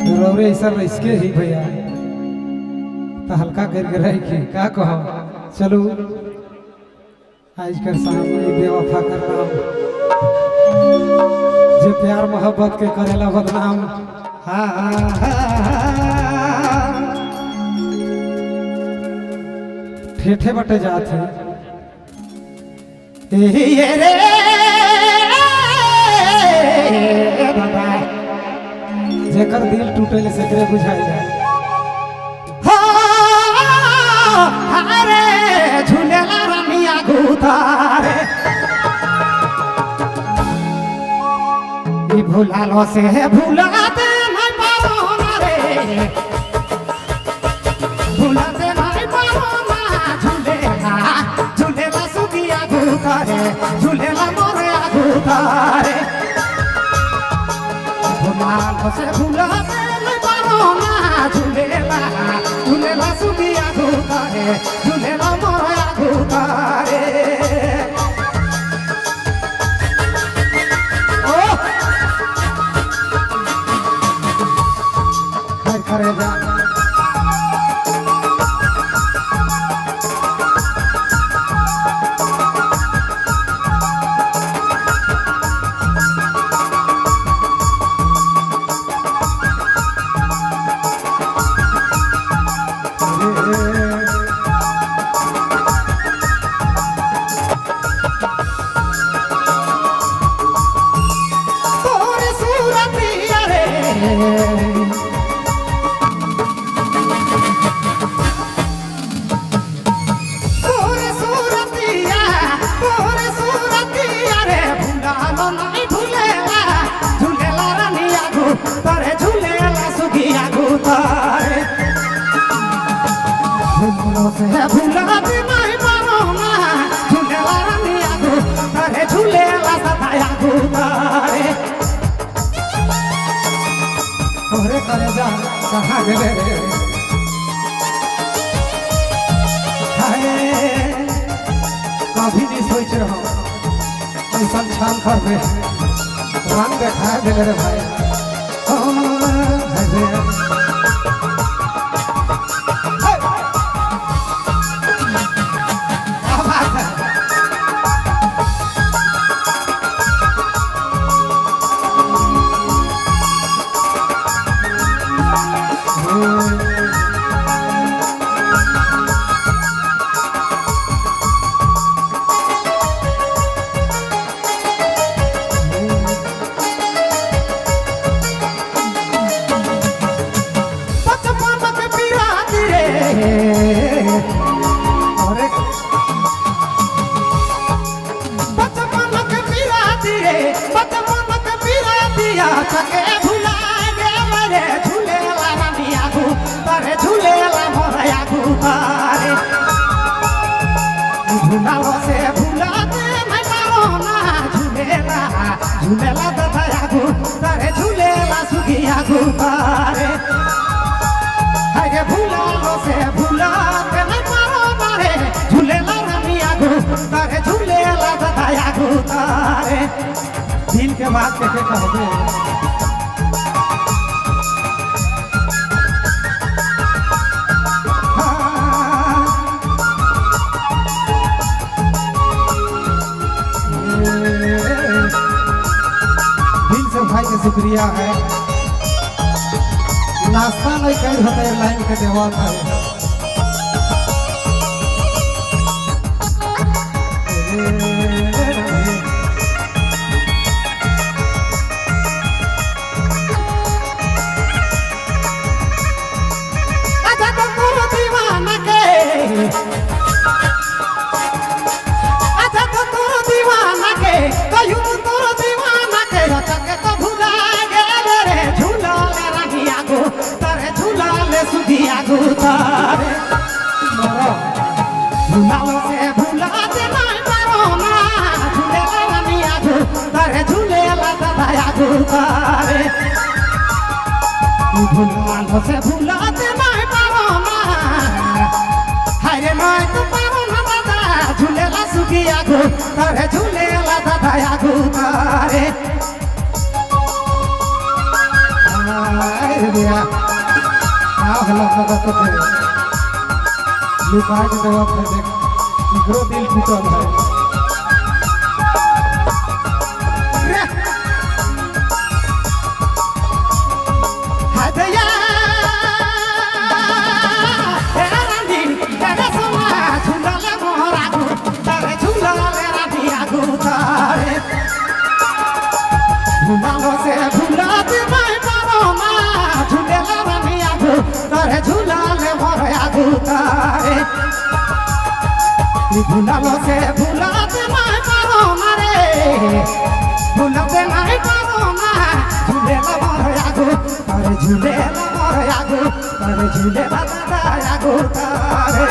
रौरे ऐसा इसके ही भैया तो हल्का करके रही का कहो चलो आज कर सामने बेवफा कर नाम जो प्यार मोहब्बत के करेला बदनाम ठेठे बटे जाते ये रे बाबा जेकर दिल टूटे से करे बुझाई जाए अरे झूलेला रानिया गुतारे ई भुलालो से भुलाते नहीं पारो ना रे भुलाते नहीं पारो ना झूलेला सुगिया गुतारे झूलेला मोरे गुतारे भुलालो से भुलाते नहीं पारो ना झूलेला सुगिया गुतारे झूलेला मोरे गुतारे करे जा भुलाते नहीं पारो ना झूलेला रानिया गुतारे झूलेला सताया गुतारे तोरे करे जा कहाँ गेले रे हाय कभी नहीं सोच रहा ऐसा छान कर दे रंग देखा देले रे भाई चके भुला गे रे झूलेला रानिया गुतारे झूलेला मोरया गुतारे भुलालो से भुलाते नहीं पारो ना झूलेला दया गुतारे झूलेला सुगिया गुतारे हाय भुलालो से भुलाते नहीं पारो ना रे झूलेला रानिया गुतारे झूलेला दया गुतारे दिल के बात कैसे कहोगे दिल से भाई का शुक्रिया है नाश्ता नहीं कर होता है लाइन के देवा था गुतारे भुलालो से भुलाते नहीं पारो ना झूलेला रानिया गुतारे झूलेला दया गुतारे भुलालो से भुलाते नहीं पारो ना हाय नहीं तो पारो ना दादा झूलेला सुगिया गुतारे झूलेला दया गुतारे दिया आओ हेलो लगा तो थे लुका के दवा कर दे इकरो दिल टूटल है भुलालो से भुलाते नहीं पारो ना झूले रानी आगू तारे झूला ले मोर आगू तारे भुलालो से भुलाते नहीं पारो ना रे भुलाते नहीं पारो ना झूले ला मोर आगू तारे झूले ला मोर आगू तारे झूले ला आगू तारे